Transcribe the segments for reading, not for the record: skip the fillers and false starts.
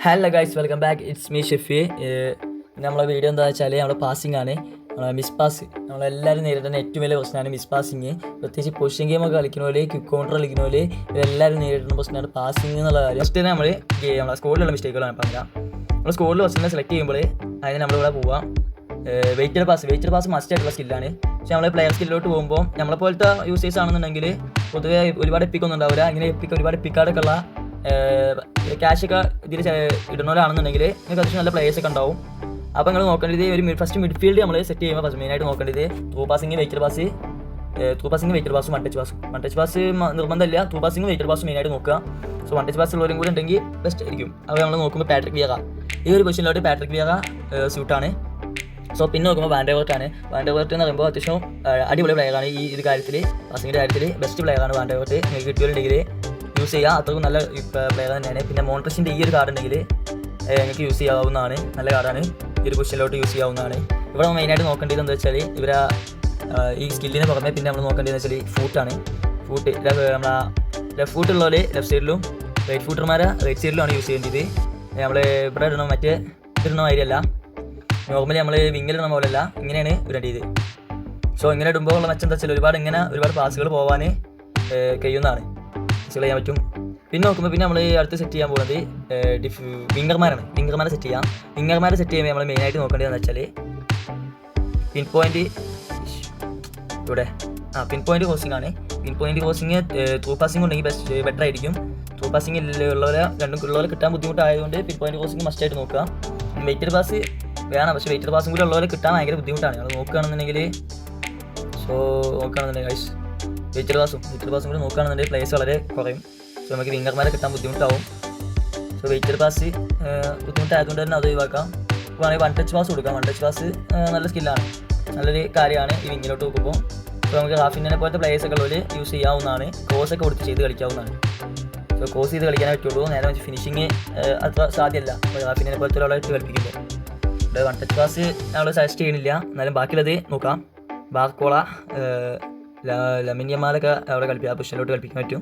Hello guys, welcome back. It's me Shefi. നമ്മളെ video എന്താ വെച്ചാൽ നമ്മുടെ പാസിംഗ് ആണ്, മിസ് പാസ്. നമ്മളെല്ലാവരും നേരിടുന്ന ഏറ്റവും വലിയ പ്രശ്നമാണ് മിസ് പാസിങ്. പ്രത്യേകിച്ച് പൊസിഷൻ ഗെയിമൊക്കെ കളിക്കുന്നവര്, ക്വിക്ക് കൗണ്ടർ കളിക്കുന്നവര്, ഇവരെല്ലാവരും നേരിടുന്ന പ്രശ്നമാണ് പാസിംഗ് എന്നുള്ള കാര്യം. ഫസ്റ്റ് തന്നെ നമ്മളെ സ്കോഡിലുള്ള മിസ്റ്റേക്കുകളാണ് പറയാം. നമ്മൾ സ്കോഡിൽ ഫസ്റ്റ് സെലക്ട് ചെയ്യുമ്പോൾ അതിന് നമ്മളിവിടെ പോവാം. വെയിറ്റഡ് പാസ് മസ്റ്റ് ആയിട്ടുള്ള സ്കില്ലാണ്. പക്ഷേ നമ്മൾ പ്ലെയർ സ്കില്ലിലോട്ട് പോകുമ്പോൾ നമ്മളെ പോലത്തെ യൂസേഴ്സ് ആണെന്നുണ്ടെങ്കിൽ പൊതുവെ ഒരുപാട് എപ്പിക്കൊന്നും ഉണ്ടാവില്ല. ഇങ്ങനെ ഒരുപാട് എപ്പിക്കാർഡൊക്കെ ഉള്ള ക്യാഷൊക്കെ ഇതിൽ ഇടുന്നവരാണെന്നുണ്ടെങ്കിൽ നിങ്ങൾക്ക് അത്യാവശ്യം നല്ല പ്ലേയേഴ്സൊക്കെ ഉണ്ടാവും. അപ്പോൾ നിങ്ങൾ നോക്കേണ്ടത് ഒരു ഫസ്റ്റ് മിഡ്ഫീൽഡ് നമ്മൾ സെറ്റ് ചെയ്യുമ്പോൾ ഫസ്റ്റ് മെയിനായിട്ട് നോക്കേണ്ടത് through passing weighted pass one touch pass നിർബന്ധമില്ല. ത്രൂ പാസിങ് വെയിറ്റഡ് പാസ് മെയിനായിട്ട് നോക്കുക. സോ വൺ ടച്ച് പാസ് ഉള്ളവരും കൂടി ഉണ്ടെങ്കിൽ ബെസ്റ്റ് ആയിരിക്കും. അപ്പോൾ നമ്മൾ നോക്കുമ്പോൾ പാട്രിക് വിയറ, ഈ ഒരു പൊസിഷനിലോട്ട് പാട്രിക് വിയറ സ്യൂട്ടാണ്. സോ പിന്നെ നോക്കുമ്പോൾ വാൻ ഡെ വെർട്ടാണ്. വാൻ ഡെ വെർട്ട് എന്ന് പറയുമ്പോൾ അത്യാവശ്യം അടിപൊളി പ്ലെയറാണ്. ഈ കാര്യത്തിൽ പാസിങ്ങിൻ്റെ കാര്യത്തിൽ ബെസ്റ്റ് പ്ലെയറാണ് വാൻ ഡെ വെർട്ട്. നിങ്ങൾക്ക് കിട്ടിയിട്ടുണ്ടെങ്കിൽ യൂസ് ചെയ്യുക, അത്രയും നല്ല പ്ലെയർ തന്നെയാണ്. പിന്നെ മോൺട്രസിൻ്റെ ഈ ഒരു കാർഡ് ഉണ്ടെങ്കിൽ നിങ്ങൾക്ക് യൂസ് ചെയ്യാവുന്നതാണ്, നല്ല കാർഡാണ്. ഈ ഒരു പൊസിഷനിലോട്ട് യൂസ് ചെയ്യാവുന്നതാണ്. ഇവിടെ മെയിനായിട്ട് നോക്കേണ്ടത് എന്താ വെച്ചാൽ ഇവരെ ഈ സ്കില്ലിന് പുറമെ പിന്നെ നമ്മൾ നോക്കേണ്ടതെന്ന് വെച്ചാൽ ഫൂട്ടാണ്. ഫൂട്ട് നമ്മളെ ലെഫ്റ്റ് ഫൂട്ടുള്ളവർ ലെഫ്റ്റ് സൈഡിലും റൈറ്റ് ഫൂട്ടർമാരെ റൈറ്റ് സൈഡിലുമാണ് യൂസ് ചെയ്യേണ്ടത്. നമ്മൾ ഇവിടെ ഇടണം, മറ്റേ ഇടുന്ന മാതിരിയല്ല. നോർമലി നമ്മൾ വിങ്ങിലിടുന്ന പോലെയല്ല, ഇങ്ങനെയാണ് ഇടേണ്ടത്. സോ ഇങ്ങനെ ഇടുമ്പോൾ ഉള്ള മെച്ചം എന്താ വെച്ചാൽ ഒരുപാട് പാസുകൾ പോകാൻ കഴിയുന്നതാണ്, ചെയ്യാൻ പറ്റും. പിന്നെ നോക്കുമ്പോൾ പിന്നെ നമ്മൾ അടുത്ത് സെറ്റ് ചെയ്യാൻ പോകുന്നത് വിങ്ങർമാരെ സെറ്റ് ചെയ്യാം. വിങ്ങർമാരെ സെറ്റ് ചെയ്യുമ്പോൾ നമ്മൾ മെയിനായിട്ട് നോക്കേണ്ടതെന്ന് വെച്ചാൽ പിൻ പോയിന്റ് ക്രോസിംഗ് ആണ്. Pin point crossing through passing ഉണ്ടെങ്കിൽ ബെറ്റർ ആയിരിക്കും. ത്രൂ പാസിംഗ് ഉള്ളവരെ കിട്ടാൻ ബുദ്ധിമുട്ടായതുകൊണ്ട് പിൻ പോയിന്റ് ക്രോസിംഗ് മസ്റ്റായിട്ട് നോക്കുക. വെയിറ്റഡ് പാസ് വേണം, പക്ഷേ വെയിറ്റഡ് പാസും കൂടി ഉള്ളവരെ കിട്ടാൻ ഭയങ്കര ബുദ്ധിമുട്ടാണ്. അത് നോക്കുകയാണെന്നുണ്ടെങ്കിൽ ഗൈസ് വെയിറ്റഡ് പാസും കൂടി നോക്കുകയാണെന്നുണ്ടെങ്കിൽ പ്ലേസ് വളരെ കുറയും. സോ നമുക്ക് വിങ്ങർമാരെ കിട്ടാൻ ബുദ്ധിമുട്ടാവും. സോ വെയിറ്റഡ് പാസ് ബുദ്ധിമുട്ടായതുകൊണ്ട് തന്നെ അത് ഒഴിവാക്കാം. ഇപ്പോൾ വേണമെങ്കിൽ വൺ ടച്ച് പാസ് കൊടുക്കാം. വൺ ടച്ച് പാസ് നല്ല സ്കില്ലാണ്, നല്ലൊരു കാര്യമാണ് ഈ വിങ്ങിലോട്ട് നോക്കുമ്പോൾ. സോ നമുക്ക് റാഫിനെ പോലത്തെ പ്ലേയേഴ്സൊക്കെ ഉള്ളവർ യൂസ് ചെയ്യാവുന്നതാണ്. ക്രോസൊക്കെ കൊടുത്ത് ചെയ്ത് കളിക്കാവുന്നതാണ്. സോ ക്രോസ് ചെയ്ത് കളിക്കാനേ പറ്റുള്ളൂ. നേരെ വെച്ച് ഫിനിഷിങ് അത്ര സാധ്യമല്ല റാഫിനെ പോലത്തെ ഒരാളായിട്ട് കളിപ്പിക്കുമ്പോൾ. ഇവിടെ വൺ ടച്ച് പാസ് നമ്മൾ സജസ്റ്റ് ചെയ്യണില്ല, എന്നാലും ബാക്കിയുള്ളത് നോക്കാം. ബാർക്കോള, ലമിനിയമാലൊക്കെ അവിടെ കളിപ്പിക്കാം, പൊസിഷനിലോട്ട് കളിപ്പിക്കാൻ പറ്റും.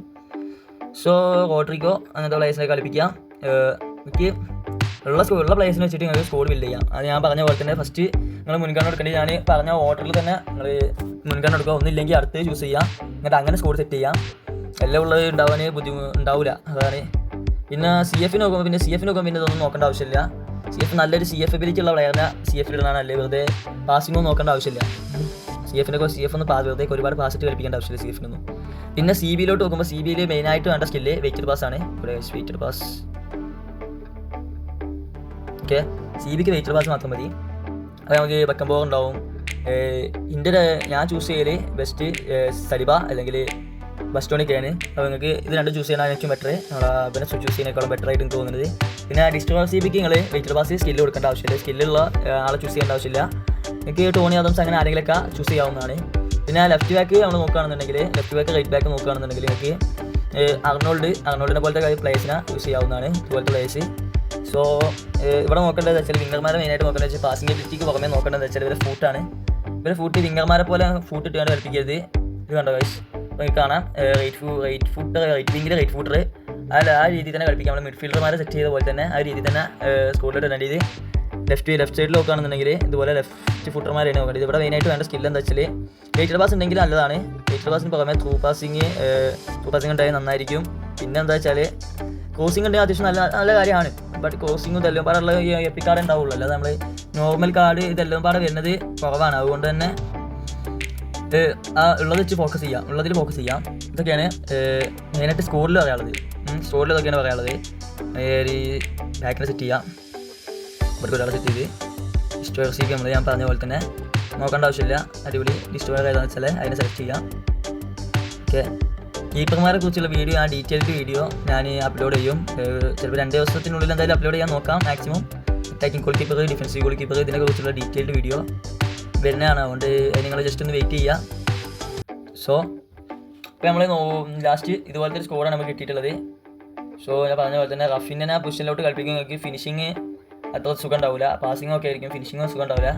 സോ റോഡ്രിഗോ അങ്ങനത്തെ പ്ലേയേഴ്സിനെ കളിപ്പിക്കാം. എനിക്ക് ഉള്ള പ്ലേയേഴ്സിനെ വെച്ചിട്ട് നിങ്ങൾക്ക് സ്കോഡ് ബിൽഡ് ചെയ്യാം. അത് ഞാൻ പറഞ്ഞ പോലെ തന്നെ ഫസ്റ്റ് നിങ്ങൾ മുൻഗണന എടുക്കേണ്ടത് ഞാൻ പറഞ്ഞ ഓർഡറിൽ തന്നെ നിങ്ങൾ മുൻഗണന എടുക്കുക. ഒന്നില്ലെങ്കിൽ അടുത്ത് ചൂസ് ചെയ്യാം, എന്നിട്ട് അങ്ങനെ സ്കോഡ് സെറ്റ് ചെയ്യാം. എല്ലാം ഉള്ളത് ഉണ്ടാവില്ല, അതാണ്. പിന്നെ സി എഫിന് നോക്കുമ്പോൾ പിന്നെ ഇതൊന്നും നോക്കേണ്ട ആവശ്യമില്ല. CF നല്ലൊരു CF എബിലിറ്റി ഉള്ള പ്ലെയറിനെ CF ഇടുന്നതാണ്, അല്ലേ വെറുതെ പാസിങ്ങൊന്നും നോക്കേണ്ട ആവശ്യമില്ല. CF ഒന്ന് വെറുതെ ഒരുപാട് പാസിറ്റ് കളിപ്പിക്കേണ്ട ആവശ്യമില്ല CF-നൊന്നും. പിന്നെ CB-ലോട്ട് നോക്കുമ്പോൾ CB-യിൽ മെയിനായിട്ട് വേണ്ട സ്കില്ല് വെയിറ്റഡ് പാസ് ആണ്. ഇവിടെ വെയിറ്റഡ് പാസ് ഓക്കെ, CB-ക്ക് വെയിറ്റഡ് പാസ് മാത്രം മതി. അത് നമുക്ക് ബക്കംബോർ ഉണ്ടാവും. ഞാൻ ചൂസ് ചെയ്യൽ ബെസ്റ്റ് സലിബ അല്ലെങ്കിൽ ബസ്റ്റോണിക്കാണ്. അപ്പോൾ നിങ്ങൾക്ക് ഇത് രണ്ടും ചൂസ് ചെയ്യാനാണ് ഏറ്റവും ബെറ്റർ. പിന്നെ ചൂസ് ചെയ്യുന്നതിനേക്കാളും ബെറ്റർ ആയിട്ട് തോന്നുന്നത്. പിന്നെ ഡിസ്ട്രോൾ CB-ക്ക് നിങ്ങൾ വെയിറ്റഡ് പാസ് സ്കില്ല് കൊടുക്കേണ്ട ആവശ്യമില്ല, സ്കില്ലുള്ള ആളെ ചൂസ് ചെയ്യേണ്ട ആവശ്യമില്ല. നിങ്ങൾക്ക് ടോണി ആദംസ് അങ്ങനെ ആരെങ്കിലൊക്കെ ചൂസ് ചെയ്യാവുന്നതാണ്. പിന്നെ ലെഫ്റ്റ് ബാക്ക് നമ്മൾ നോക്കുകയാണെന്നുണ്ടെങ്കിൽ റൈറ്റ് ബാക്ക് നോക്കുകയാണെന്നുണ്ടെങ്കിൽ നിങ്ങൾക്ക് അർണോൾഡിനെ പോലത്തെ പ്ലേയേഴ്സിനെ യൂസ് ചെയ്യാവുന്നതാണ്, ഇതുപോലത്തെ പ്ലേയേഴ്സ്. സോ ഇവിടെ നോക്കേണ്ടത് വെച്ചാൽ വിങ്ങർമാരെ മെയിനായിട്ട് നോക്കേണ്ടത് വെച്ചാൽ പാസിംഗ് എബിലിറ്റിക്ക് പുറമെ നോക്കേണ്ടത് വെച്ചാൽ ഇവരെ ഫൂട്ടാണ്. ഫൂട്ട് വിങ്ങർമാരെ പോലെ ഫൂട്ട് ഇട്ടുകൊണ്ട് കളിപ്പിക്കരുത്. ഇത് കണ്ടോ ഗൈസ്, നിങ്ങൾക്ക് കാണാം റൈറ്റ് വിങ്ങിൽ റൈറ്റ് ഫൂട്ടർ ആ രീതിയിൽ തന്നെ കളിപ്പിക്കാം. നമ്മൾ മിഡ്ഫീൽഡർമാരെ സെറ്റ് ചെയ്ത പോലെ തന്നെ ആ രീതിയിൽ തന്നെ സ്കോഡിലോട്ട് ഇടേണ്ടത്. ലെഫ്റ്റ് സൈഡിൽ നോക്കുകയാണെന്നുണ്ടെങ്കിൽ ഇതുപോലെ ലെഫ്റ്റ് ഫുട്ടർമാരാണ് നോക്കേണ്ടത്. ഇവിടെ മെയിനായിട്ട് വേണ്ട സ്കില്ല് എന്താ വെച്ചാൽ വെയിറ്റഡ് പാസ് ഉണ്ടെങ്കിൽ നല്ലതാണ്. വെയിറ്റഡ് പാസിന് പുറമെ ത്രൂ പാസിങ് ഉണ്ടായാൽ നന്നായിരിക്കും. പിന്നെ എന്താ വെച്ചാൽ ക്രോസിംഗ് ഉണ്ടെങ്കിൽ അത്യാവശ്യം നല്ല കാര്യമാണ്. ബട്ട് ക്രോസിംഗ് ഇതെല്ലാം പാടുള്ള എപ്പിക് കാർഡ് ഉണ്ടാവുള്ളൂ, അല്ലാതെ നമ്മൾ നോർമൽ കാർഡ് ഇതെല്ലാം പാടെ വരുന്നത് കുറവാണ്. അതുകൊണ്ട് തന്നെ ഉള്ളത് വെച്ച് ഫോക്കസ് ചെയ്യാം. ഇതൊക്കെയാണ് മെയിനായിട്ട് സ്കോഡിൽ പറയാനുള്ളത്. ഇതൊക്കെയാണ് പറയാനുള്ളത്. ബാക്കിനെ സെറ്റ് ചെയ്യാം. ഇവിടെ ഒരാളെ സെറ്റ് ചെയ്ത് ഡിസ്ട്രോയർ CB നമ്മൾ ഞാൻ പറഞ്ഞ പോലെ തന്നെ നോക്കേണ്ട ആവശ്യമില്ല. അടിപൊളി ഡിസ്ട്രോയർ ഏതാണെന്ന് വെച്ചാൽ അതിനെ സെലക്ട് ചെയ്യാം. ഓക്കെ, കീപ്പർമാരെ കുറിച്ചുള്ള വീഡിയോ, ആ ഡീറ്റെയിൽഡ് വീഡിയോ ഞാൻ അപ്ലോഡ് ചെയ്യും. ചിലപ്പോൾ 2 ദിവസത്തിനുള്ളിൽ എന്തായാലും അപ്ലോഡ് ചെയ്യാൻ നോക്കാം maximum. Attacking goal keeper, defensive goal keeper, ഇതിനെക്കുറിച്ചുള്ള ഡീറ്റെയിൽഡ് വീഡിയോ വരുന്നതാണ്. അതുകൊണ്ട് നിങ്ങൾ ജസ്റ്റ് ഒന്ന് വെയിറ്റ് ചെയ്യുക. സോ ഇപ്പോൾ നമ്മൾ ലാസ്റ്റ് ഇതുപോലത്തെ ഒരു സ്കോഡാണ് നമുക്ക് കിട്ടിയിട്ടുള്ളത്. സോ ഞാൻ പറഞ്ഞ പോലെ തന്നെ റഫിനെ പൊസിഷനിലോട്ട് കളിപ്പിക്കുന്നവർക്ക് ഫിനിഷിങ് അത്ര സുഖം ഉണ്ടാവില്ല, പാസിംഗ് ഒക്കെ ആയിരിക്കും, ഫിനിഷിങ്ങും സുഖം ഉണ്ടാവില്ല.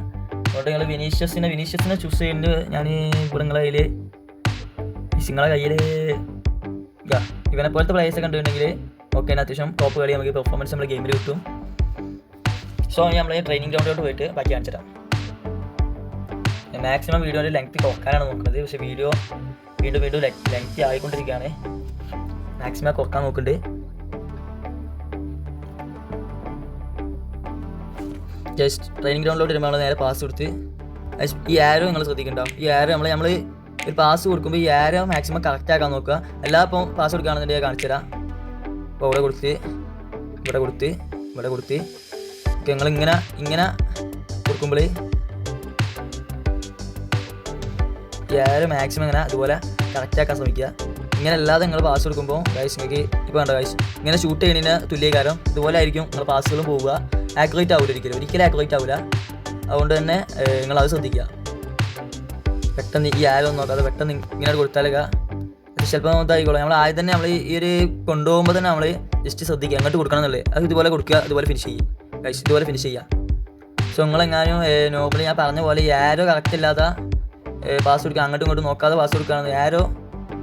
അതുകൊണ്ട് നിങ്ങൾ വിനീഷ്യസിനെ ചൂസ് ചെയ്യുന്നത് ഞാൻ ഇവിടെ നിങ്ങളെ കയ്യിൽ ഇവനെ പോലത്തെ പ്ലേയേഴ്സ് കണ്ടിട്ടുണ്ടെങ്കിൽ നമുക്ക് അതിന് അത്യാവശ്യം ടോപ്പ് കളി നമുക്ക് പെർഫോമൻസ് നമ്മുടെ ഗെയിമിൽ കിട്ടും. സോ നമ്മൾ ട്രെയിനിങ് ഗ്രൗണ്ടിലോട്ട് പോയിട്ട് ബാക്കി കാണിച്ചു തരാം. മാക്സിമം വീഡിയോൻ്റെ ലെങ്ത് കുറക്കാനാണ് നോക്കുന്നത്, പക്ഷേ വീഡിയോ വീണ്ടും ലെങ്തി ആയിക്കൊണ്ടിരിക്കുകയാണ്. മാക്സിമം കുറക്കാൻ നോക്കുന്നുണ്ട്. ജസ്റ്റ് ട്രെയിനിങ് ഗ്രൗണ്ടിലോട്ട് വരുമ്പോൾ നമ്മൾ നേരെ പാസ് കൊടുത്ത് ഈ ആരോ നിങ്ങൾ ശ്രദ്ധിക്കുന്നുണ്ടാവും. ഈ ആരോ നമ്മൾ ഒരു പാസ് കൊടുക്കുമ്പോൾ ഈ ആരോ മാക്സിമം കറക്റ്റ് ആക്കാൻ നോക്കുക. എല്ലാ ഇപ്പം പാസ് കൊടുക്കുകയാണെന്നുണ്ടെങ്കിൽ കാണിച്ചു തരാം. അപ്പോൾ ഇവിടെ കൊടുത്ത് ഓക്കെ, നിങ്ങൾ ഇങ്ങനെ കൊടുക്കുമ്പോൾ ഈ ആരോ മാക്സിമം ഇങ്ങനെ അതുപോലെ കറക്റ്റ് ആക്കാൻ ശ്രമിക്കുക. ഇങ്ങനെ അല്ലാതെ നിങ്ങൾ പാസ് കൊടുക്കുമ്പോൾ ഗൈസ് നിങ്ങൾക്ക് ഇപ്പോൾ വേണ്ട ഗൈസ് ഇങ്ങനെ ഷൂട്ട് ചെയ്യുന്നതിന് തുല്യകാരം ഇതുപോലെ ആയിരിക്കും നിങ്ങൾ പാസുകളും പോവുക. ആക്യുറേറ്റ് ആവില്ല, ഒരിക്കലും ആക്യുറേറ്റ് ആവില്ല. അതുകൊണ്ട് തന്നെ നിങ്ങളത് ശ്രദ്ധിക്കുക. പെട്ടെന്ന് ഈ ആരോ നോക്കാതെ പെട്ടെന്ന് ഇങ്ങനെ കൊടുത്താലൊക്കെ ചിലപ്പോൾ ഇതായിക്കോളൂ. നമ്മൾ ആദ്യം തന്നെ നമ്മൾ ഈ ഒരു കൊണ്ടുപോകുമ്പോൾ തന്നെ നമ്മൾ ജസ്റ്റ് ശ്രദ്ധിക്കുക അങ്ങോട്ട് കൊടുക്കണം എന്നുള്ളത്. അത് ഇതുപോലെ കൊടുക്കുക, ഇതുപോലെ ഫിനിഷ് ചെയ്യുക ഗൈസ്, ഇതുപോലെ ഫിനിഷ് ചെയ്യുക. സോ നിങ്ങളെങ്ങാനും നോർമലി ഞാൻ പറഞ്ഞ പോലെ ഈ ആരോ കറക്റ്റ് ഇല്ലാത്ത പാസ് കൊടുക്കുക, അങ്ങോട്ടും ഇങ്ങോട്ടും നോക്കാതെ പാസ് കൊടുക്കുകയാണെന്ന് ആരോ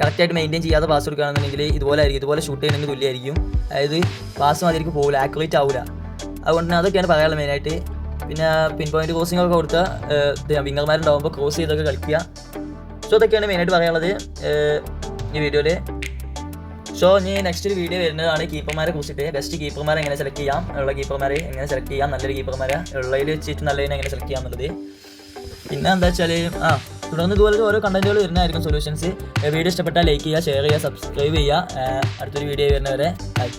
കറക്റ്റായിട്ട് മെയിൻറ്റെയിൻ ചെയ്യാതെ പാസ് കൊടുക്കുകയാണെന്നുണ്ടെങ്കിൽ ഇതുപോലെ ആയിരിക്കും, ഇതുപോലെ ഷൂട്ട് ചെയ്യുന്നതിന് തുല്യമായിരിക്കും. അതായത് പാസ് മാതിരിക്ക് പോകില്ല, ആക്യുറേറ്റ് ആവില്ല. അതുകൊണ്ട് തന്നെ അതൊക്കെയാണ് പറയാനുള്ളത് മെയിനായിട്ട്. പിന്നെ പിൻ പോയിൻറ്റ് ക്രോസിംഗ് ഒക്കെ കൊടുത്താൽ വിങ്ങർമാരുണ്ടാകുമ്പോൾ ക്രോസ് ചെയ്തൊക്കെ കളിക്കുക. സോ അതൊക്കെയാണ് മെയിനായിട്ട് പറയാനുള്ളത് ഈ വീഡിയോയിൽ. സോ ഇനി നെക്സ്റ്റ് ഒരു വീഡിയോ വരുന്നതാണ് കീപ്പർമാരെ കുറിച്ചിട്ട്. ബെസ്റ്റ് കീപ്പർമാരെ എങ്ങനെ സെലക്ട് ചെയ്യാം, ഉള്ള കീപ്പർമാരെ എങ്ങനെ സെലക്ട് ചെയ്യാം, നല്ലൊരു കീപ്പർമാരെ ഉള്ളതിൽ വെച്ചിട്ട് നല്ലതിനെ എങ്ങനെ സെലക്ട് ചെയ്യാം എന്നുള്ളത്. പിന്നെ എന്താ വെച്ചാൽ തുടർന്ന് ഇതുപോലെ ഓരോ കണ്ടന്റുകൾ വരുന്നതായിരിക്കും സൊല്യൂഷൻസ്. വീഡിയോ ഇഷ്ടപ്പെട്ടാൽ ലൈക്ക് ചെയ്യുക, ഷെയർ ചെയ്യുക, സബ്സ്ക്രൈബ് ചെയ്യുക. അടുത്തൊരു വീഡിയോ വരുന്നവരെ ബൈ.